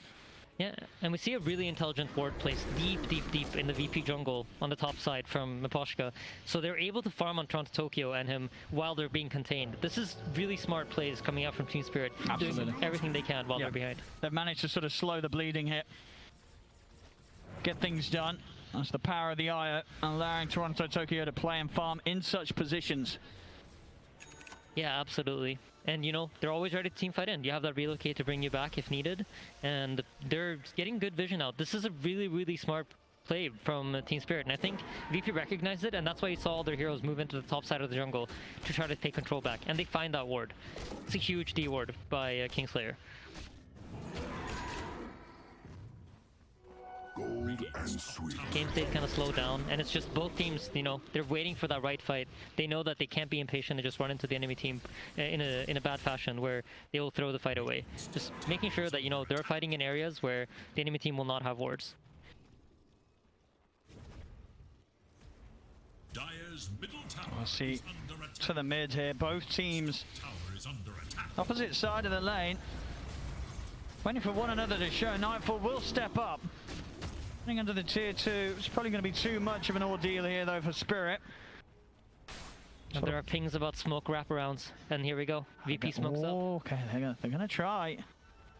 Yeah, and we see a really intelligent ward placed deep in the VP jungle on the top side from Miposhka. So they're able to farm on TORONTOTOKYO and him while they're being contained. This is really smart plays coming out from Team Spirit. Absolutely. Doing everything they can while they're behind. They've managed to sort of slow the bleeding here. Get things done. That's the power of the IO, allowing TORONTOTOKYO to play and farm in such positions. Yeah, absolutely. And they're always ready to team fight in. You have that relocate to bring you back if needed. And they're getting good vision out. This is a really, really smart play from Team Spirit. And I think VP recognized it, and that's why you saw all their heroes move into the top side of the jungle to try to take control back. And they find that ward. It's a huge D ward by Kingslayer. Game state kind of slowed down, and it's just both teams, they're waiting for that right fight. They know that they can't be impatient and just run into the enemy team in a bad fashion where they will throw the fight away. Just making sure that, they're fighting in areas where the enemy team will not have wards. Dire's middle tower We'll see is under attack. to the mid here. Both teams Tower is under attack. opposite side of the lane. Waiting for one another to show. Nightfall will step up. Running under the tier 2. It's probably going to be too much of an ordeal here though for Spirit. And there are pings about smoke wraparounds, and here we go. VP smokes up. Okay, they're gonna try.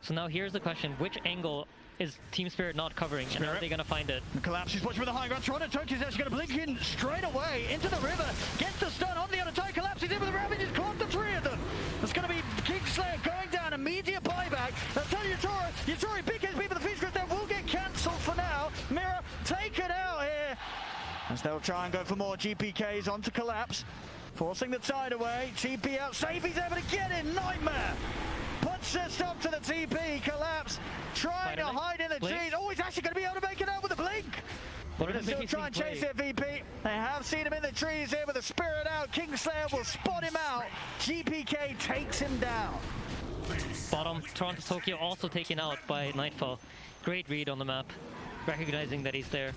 So now here's the question: which angle is Team Spirit not covering, and are they gonna find it? The collapse is watching with the high ground. TORONTOTOKYO is actually going to blink in straight away into the river. Get the stun on the other side, collapses in with the Ravages, clocked the 3 of them. There's going to be Kingslayer going down, immediate buyback. That's how Yatoro, big HP, but the feast there will get cancelled for now. Mira taken out here. As they'll try and go for more GPKs onto collapse. Forcing the tide away, TP out, safe, he's able to get in, Nightmare! Puts the stop to the TP, collapse, trying to hide in the trees. Oh, he's actually going to be able to make it out with a blink! They're going to still try and chase it, VP. They have seen him in the trees here with the spirit out. Kingslayer will spot him out. GPK takes him down. Bottom, TORONTOTOKYO also taken out by Nightfall. Great read on the map, recognizing that he's there.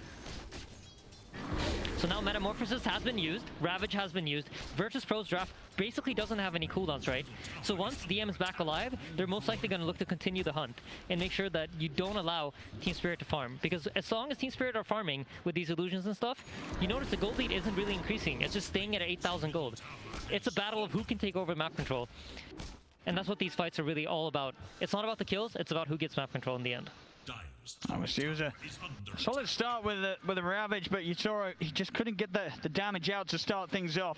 So now Metamorphosis has been used, Ravage has been used, Virtus.pro's draft basically doesn't have any cooldowns, right? So once DM is back alive, they're most likely going to look to continue the hunt and make sure that you don't allow Team Spirit to farm. Because as long as Team Spirit are farming with these illusions and stuff, you notice the gold lead isn't really increasing, it's just staying at 8,000 gold. It's a battle of who can take over map control. And that's what these fights are really all about. It's not about the kills, it's about who gets map control in the end. Obviously, it was a solid start with the Ravage, but Yatoro, he just couldn't get the damage out to start things off.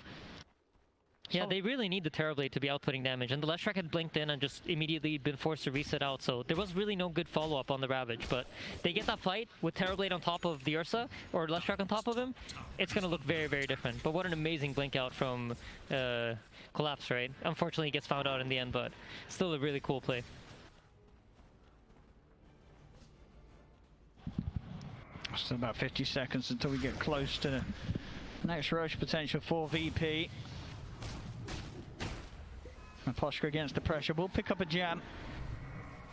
Yeah, they really need the Terrorblade to be outputting damage, and the Leshrac had blinked in and just immediately been forced to reset out, so there was really no good follow-up on the Ravage, but they get that fight with Terrorblade on top of the Ursa, or Leshrac on top of him, it's going to look very, very different. But what an amazing blink out from Collapse, right? Unfortunately, he gets found out in the end, but still a really cool play. Still about 50 seconds until we get close to the next Roche potential for VP. Miposhka against the pressure. We'll pick up a jab.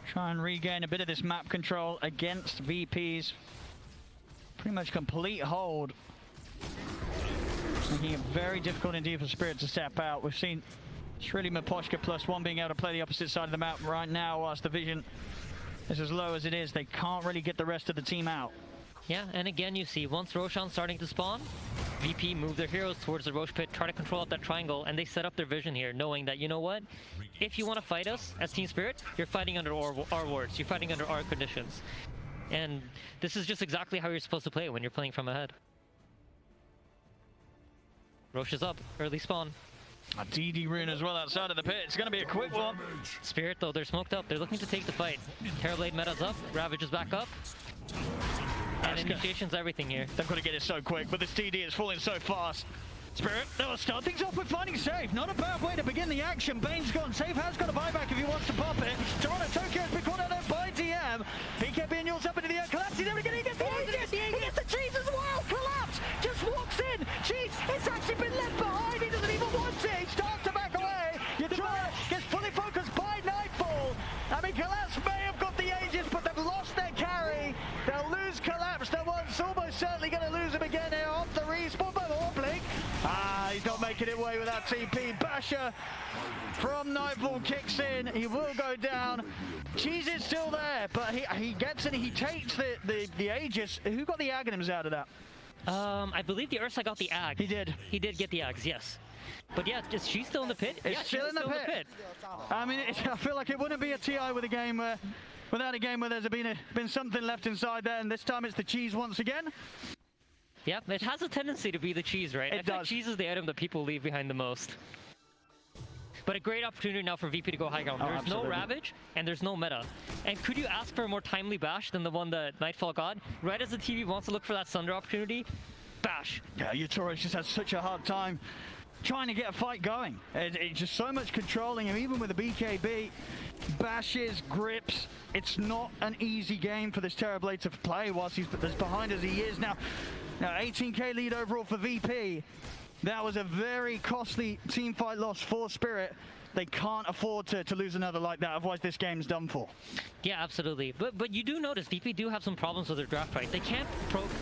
Try and regain a bit of this map control against VP's pretty much complete hold. Making it very difficult indeed for Spirit to step out. We've seen it's really Miposhka +1 being able to play the opposite side of the map right now whilst the vision is as low as it is. They can't really get the rest of the team out. Yeah, and again you see, once Roshan's starting to spawn, VP move their heroes towards the Roche pit, try to control up that triangle, and they set up their vision here, knowing that, you know what? If you want to fight us as Team Spirit, you're fighting under our wards, you're fighting under our conditions. And this is just exactly how you're supposed to play when you're playing from ahead. Roche is up, early spawn. A DD rune as well outside of the pit. It's going to be a quick one. Spirit though, they're smoked up, they're looking to take the fight. Terrorblade meta's up, Ravage is back up. And initiation's everything here. They've got to get it so quick, but this DD is falling so fast. Spirit, they'll start things off with finding Safe. Not a bad way to begin the action. Bane's gone. Safe has got a buyback if he wants to pop it. TORONTOTOKYO has been caught out there by DM. PK being yours up into the air. Collapse. He's never getting the Aegis. He gets the cheese as well. Collapse just walks in. Cheese, it's actually been left behind. He doesn't even want it. He starts to back away. Yatoro gets fully focused by Nightfall. I mean, Collapse may have got the Aegis, but they've lost their carry. They'll lose Collapse. They're almost certainly going to lose him again here off the respawn by the blink. He's not making it away with that TP. Basher from Nightfall kicks in. He will go down. Cheese is still there, but he gets it. He takes the Aegis. Who got the Aghanims out of that? I believe the Ursa got the Ag. He did. He did get the Ags, yes. But yeah, she's still in the pit. It's still in the pit. I mean, I feel like it wouldn't be a TI with a game where, without a game where there's been something left inside there, and this time it's the cheese once again. Yeah, it has a tendency to be the cheese, right? It does. Cheese is the item that people leave behind the most. But a great opportunity now for VP to go high ground. There's no Ravage, and there's no meta. And could you ask for a more timely bash than the one that Nightfall got? Right as the TV wants to look for that Sunder opportunity, bash. Yeah, Yatoro just had such a hard time trying to get a fight going. It's just so much controlling him, even with the BKB. Bashes, grips. It's not an easy game for this Terrorblade to play whilst he's as behind as he is. Now 18k lead overall for VP. That was a very costly team fight loss for Spirit. They can't afford to lose another like that, otherwise this game's done for. Yeah, absolutely. But you do notice VP do have some problems with their draft fight. They can't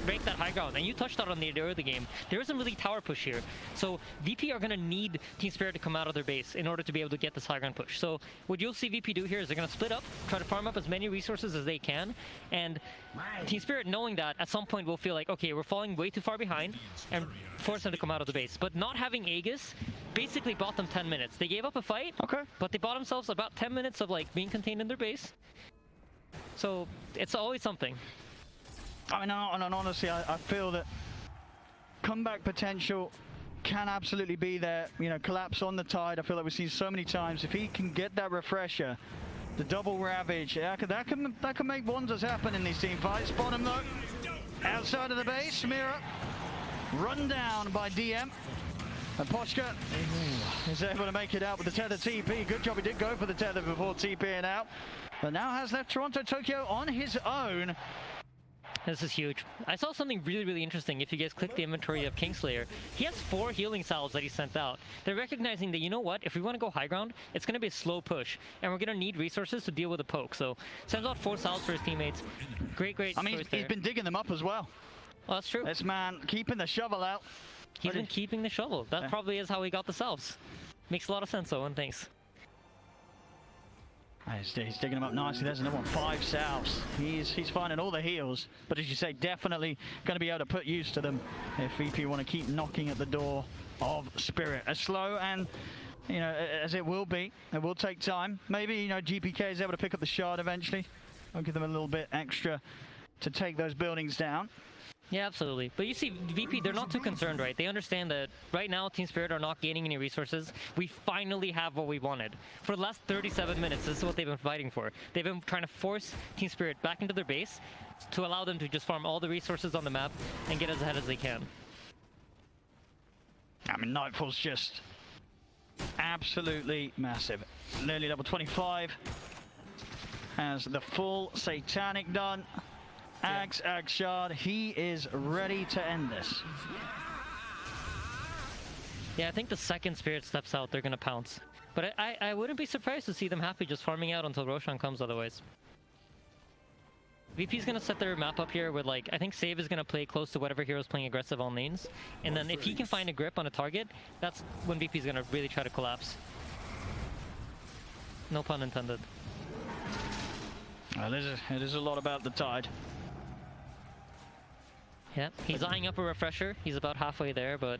break that high ground, and you touched on the early game. There isn't really tower push here. So VP are going to need Team Spirit to come out of their base in order to be able to get this high ground push. So what you'll see VP do here is they're going to split up, try to farm up as many resources as they can, and Team Spirit, knowing that, at some point will feel like, okay, we're falling way too far behind, and force them to come out of the base. But not having Aegis basically bought them 10 minutes. They gave up a fight, okay, but they bought themselves about 10 minutes of like being contained in their base. So it's always something. I mean, and honestly, I feel that comeback potential can absolutely be there. You know, collapse on the tide. I feel like we've seen so many times. If he can get that refresher, the double ravage, that can make wonders happen in these team fights. Bottom though, outside of the base, Mira run down by DM. And Miposhka is able to make it out with the tether TP. Good job, he did go for the tether before TPing out. But now has left TORONTOTOKYO on his own. This is huge. I saw something really, really interesting. If you guys click the inventory of Kingslayer, he has 4 healing salves that he sent out. They're recognizing that, you know what, if we want to go high ground, it's going to be a slow push, and we're going to need resources to deal with a poke. So sends out 4 salves for his teammates. Great I mean, he's been digging them up as well. Well, that's true. This man keeping the shovel out. He's been keeping the shovel. That probably is how he got the salves. Makes a lot of sense, Owen. Thanks. He's digging them up nicely. There's another one. 5 salves. He's finding all the heals, but as you say, definitely going to be able to put use to them if VP want to keep knocking at the door of Spirit. As slow and, you know, as it will be, it will take time. Maybe, you know, GPK is able to pick up the shard eventually. I'll give them a little bit extra to take those buildings down. Yeah, absolutely. But you see, VP, they're not too concerned, right? They understand that right now Team Spirit are not gaining any resources. We finally have what we wanted. For the last 37 minutes, this is what they've been fighting for. They've been trying to force Team Spirit back into their base to allow them to just farm all the resources on the map and get as ahead as they can. I mean, Nightfall's just absolutely massive. Nearly level 25. Has the full Satanic done. Axe Shard, he is ready to end this. Yeah, I think the second Spirit steps out, they're going to pounce. But I wouldn't be surprised to see them happy just farming out until Roshan comes otherwise. VP's going to set their map up here with, like, I think Save is going to play close to whatever hero's playing aggressive on lanes. And then if he can find a grip on a target, that's when VP's going to really try to collapse. No pun intended. Well, it is a lot about the tide. Yeah, he's eyeing up a refresher. He's about halfway there, but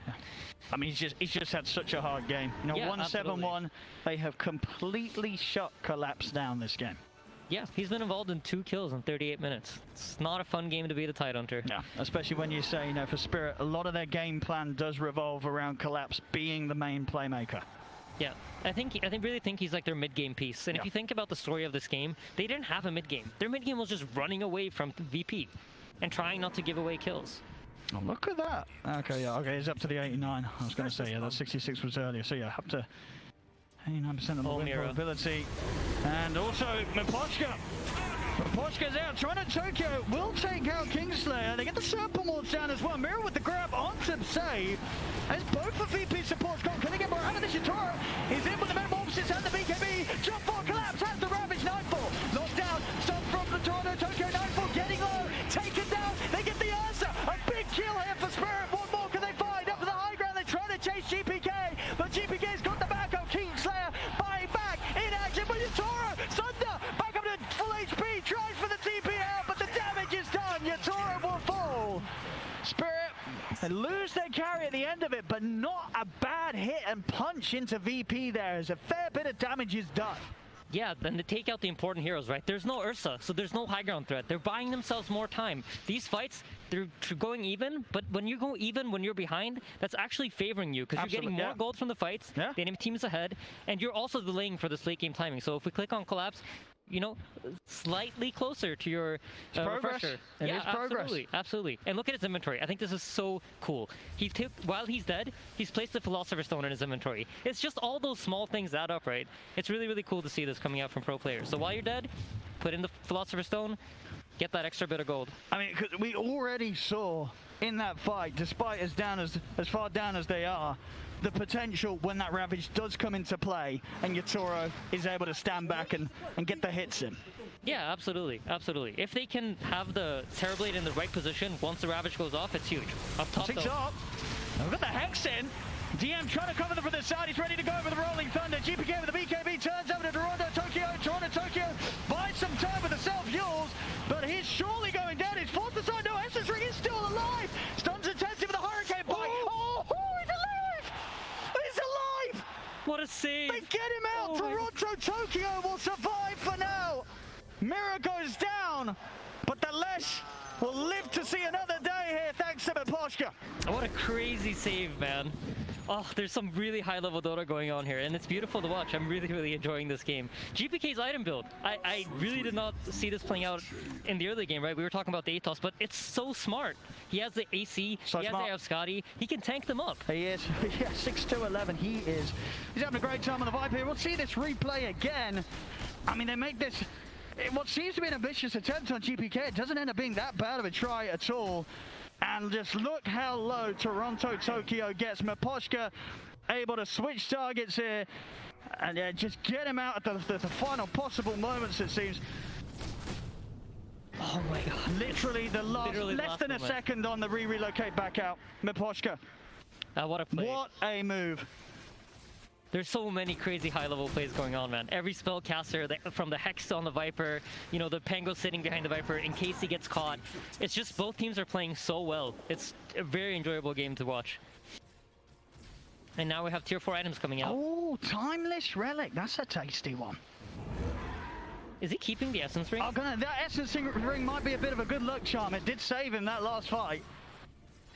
I mean, he's just had such a hard game. You know, yeah, 1-7-1. They have completely shut Collapse down this game. Yeah, he's been involved in 2 kills in 38 minutes. It's not a fun game to be the Tidehunter. Yeah, especially when you say, you know, for Spirit, a lot of their game plan does revolve around Collapse being the main playmaker. Yeah, I really think he's like their mid-game piece. And if you think about the story of this game, they didn't have a mid-game. Their mid-game was just running away from VP and trying not to give away kills. Oh, look at that. Okay, yeah, okay, he's up to the 89. I was going to say, yeah, that 66 was earlier. So yeah, up to 89% of the win probability. And also, Miposhka. Miposhka's out. TORONTOTOKYO will take out Kingslayer. They get the Serpent down as well. Mira with the grab onto save. As both of VP supports gone. Can they get more out of this? Yatoro is in with the Metamorphosis and the BKB. Jump for Collapse. Has the Ravage. Nightfall. Locked down. Stop from the TORONTOTOKYO. Nightfall getting low. Taken down. They get the Ursa. A big kill here for Spirit. What more can they find? Up to the high ground. They try to chase GPK. But GPK's got the back of Kingslayer. Buying back in action. But Yatoro. Sunder. Back up to full HP. Tries for the TP out. But the damage is done. Yatoro will fall. Spirit. They lose their carry at the end of it, but not a bad hit and punch into VP there as a fair bit of damage is done. Yeah, then to take out the important heroes, right? There's no Ursa, so there's no high ground threat. They're buying themselves more time. These fights, they're going even, but when you go even when you're behind, that's actually favoring you because you're getting more gold from the fights, the enemy team is ahead, and you're also delaying for this late game timing. So if we click on Collapse, you know, slightly closer to your refresher. It is progress. Absolutely, absolutely. And look at his inventory. I think this is so cool. While he's dead, he's placed the Philosopher's Stone in his inventory. It's just all those small things add up, right? It's really, really cool to see this coming out from pro players. So while you're dead, put in the Philosopher's Stone, get that extra bit of gold. I mean, 'cause we already saw in that fight, despite as far down as they are, the potential when that Ravage does come into play and Yatoro is able to stand back and get the hits in. Yeah, absolutely, absolutely. If they can have the Terrorblade in the right position once the Ravage goes off, it's huge. Up top, Six up. We've got the Hex in. DM trying to cover them from the side. He's ready to go for the Rolling Thunder. GPK with the BKB turns over to TORONTOTOKYO. TORONTOTOKYO buys some time with the self-fuels, but he's surely going down. He's forced aside. No, Aster's ring is still alive. Stuns intensive with a Hurricane bite. Oh, he's alive! He's alive! What a save! They get him out. TORONTOTOKYO will survive for now. Mira goes down, but the Lesh will live to see another day here thanks to Miposhka. What a crazy save, man. Oh, there's some really high-level Dota going on here, and it's beautiful to watch. I'm really, really enjoying this game. GPK's item build. I really did not see this playing out in the early game, right? We were talking about the Atos, but it's so smart. He has the AC, So he has smart. the Scotty. He can tank them up. He is. Yeah, 6-2-11. He's having a great time on the Viper here. We'll see this replay again. I mean, they make this what seems to be an ambitious attempt on GPK. It doesn't end up being that bad of a try at all. And just look how low TORONTOTOKYO gets. Miposhka able to switch targets here and just get him out at the final possible moments, it seems. Oh my god. Literally the last, less than a second on the relocate back out. Miposhka. What a play. What a move. There's so many crazy high-level plays going on, man. Every spellcaster, from the Hex on the Viper, you know, the Pango sitting behind the Viper in case he gets caught. It's just both teams are playing so well. It's a very enjoyable game to watch. And now we have tier 4 items coming out. Oh, Timeless Relic. That's a tasty one. Is he keeping the Essence Ring? Oh, that Essence Ring might be a bit of a good luck charm. It did save him that last fight.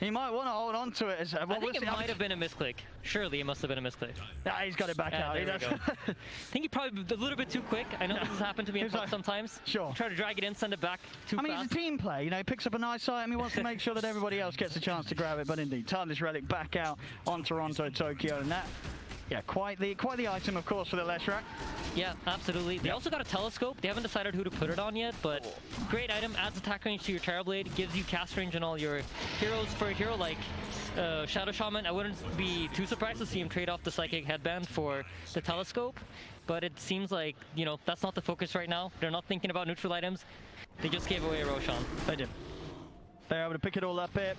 He might want to hold on to it. As, I think it might have been a misclick. Surely it must have been a misclick. Nah, he's got it back out. There we go. I think he probably a little bit too quick. I know this has happened to me in He's like, sometimes. sure. Try to drag it in, send it back too fast. I mean, he's a team player. You know, he picks up a nice item. He wants to make sure that everybody else gets a chance to grab it. But indeed, Timeless Relic back out on TORONTOTOKYO, and that, yeah, quite the item, of course, for the Leshrac. Yeah, absolutely. They also got a telescope. They haven't decided who to put it on yet, but great item. Adds attack range to your Terrorblade, gives you cast range on all your heroes. For a hero like Shadow Shaman, I wouldn't be too surprised to see him trade off the Psychic Headband for the telescope, but it seems like, you know, that's not the focus right now. They're not thinking about neutral items. They just gave away Roshan. They did. They're able to pick it all up here,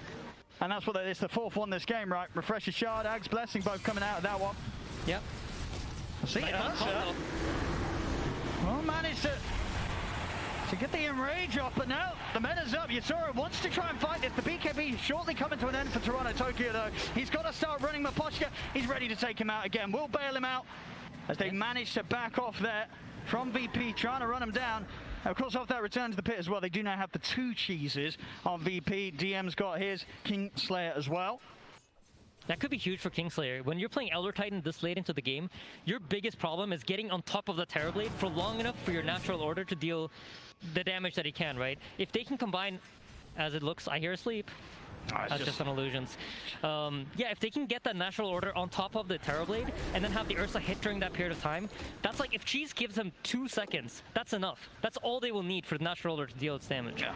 and that's what it's the fourth one this game, right? Refresher Shard, Ag's Blessing, both coming out of that one. Yep. See, Ursa. Well, managed to get the enrage off, but now the meta's up. Yatoro wants to try and fight this. The BKB shortly coming to an end for TORONTOTOKYO, though. He's got to start running Miposhka. He's ready to take him out again. We'll bail him out as they manage to back off there from VP, trying to run him down. Of course, off that return to the pit as well, they do now have the 2 cheeses on VP. DM's got his Kingslayer as well. That could be huge for Kingslayer. When you're playing Elder Titan this late into the game, your biggest problem is getting on top of the Terrorblade for long enough for your natural order to deal the damage that he can, right? If they can combine, as it looks, I hear sleep. That's just on illusions. Yeah, if they can get that natural order on top of the Terrorblade and then have the Ursa hit during that period of time, that's like if Cheese gives them 2 seconds, that's enough. That's all they will need for the natural order to deal its damage. Yeah.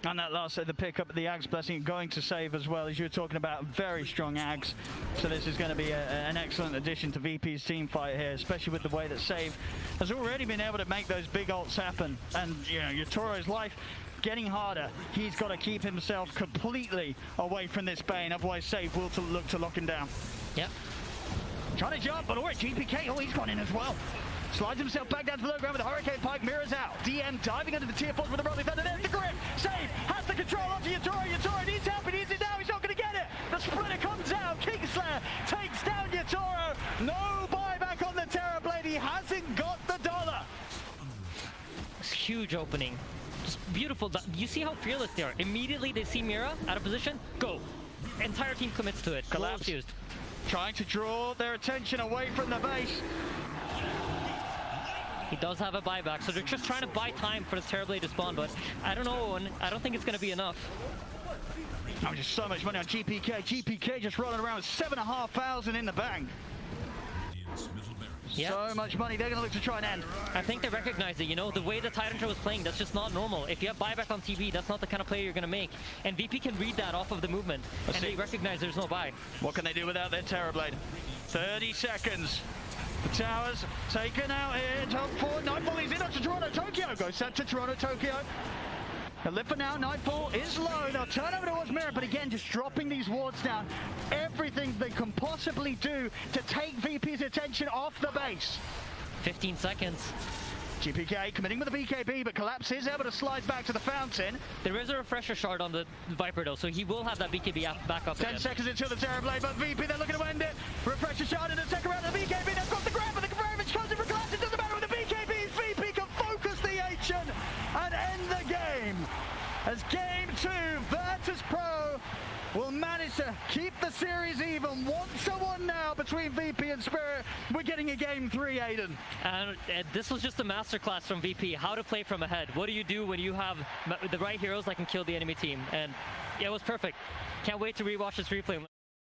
And that last the pick up the Ag's Blessing going to save as well, as you were talking about, very strong Ags. So this is going to be an excellent addition to VP's team fight here, especially with the way that Save has already been able to make those big ults happen. And you know, Yatoro's life getting harder. He's got to keep himself completely away from this Bane, otherwise Save will look to lock him down. Yep. Trying to jump, but alright, GPK, oh, he's gone in as well. Slides himself back down to the low ground with a Hurricane Pike, mirrors out. DM diving into the tier 4 with the Rolling Thunder. There's the grip. Save has the control onto Yatoro. Yatoro needs help. He needs it now. He's not going to get it. The splitter comes out. Kingslayer takes down Yatoro. No buyback on the Terrorblade. He hasn't got the dollar. It's a huge opening. Just beautiful. You see how fearless they are. Immediately they see Mira out of position. Go. Entire team commits to it. Collapse. Used. Trying to draw their attention away from the base. He does have a buyback, so they're just trying to buy time for the Terrorblade to spawn, but I don't know, and I don't think it's going to be enough. Oh, just so much money on GPK. GPK just rolling around with 7,500 in the bank. Yep. So much money, they're going to look to try and end. I think they recognize it, you know, the way the Tyrantro was playing, that's just not normal. If you have buyback on TV, that's not the kind of play you're going to make. And VP can read that off of the movement, and they recognize there's no buy. What can they do without their Terrorblade? 30 seconds. The towers taken out here. Top 4. Nightfall is in to TORONTOTOKYO. Goes set to TORONTOTOKYO. They'll live for now. Nightfall is low. They'll turn over towards Mirror, but again, just dropping these wards down. Everything they can possibly do to take VP's attention off the base. 15 seconds. GPK committing with the BKB, but Collapse is able to slide back to the fountain. There is a refresher shard on the Viper though, so he will have that BKB back up 10 again. seconds until the Terrorblade, but VP, they're looking to end it. Refresher shard in the second round of the BKB. They've got the grab, but the damage comes in for Collapse. It doesn't matter with the BKB. VP can focus the ancient and end the game. As game 2, Virtus.pro will manage to keep the series even once a between VP and Spirit. We're getting a game 3, Aiden. And this was just a masterclass from VP, how to play from ahead. What do you do when you have the right heroes that can kill the enemy team? And yeah, it was perfect. Can't wait to rewatch this replay.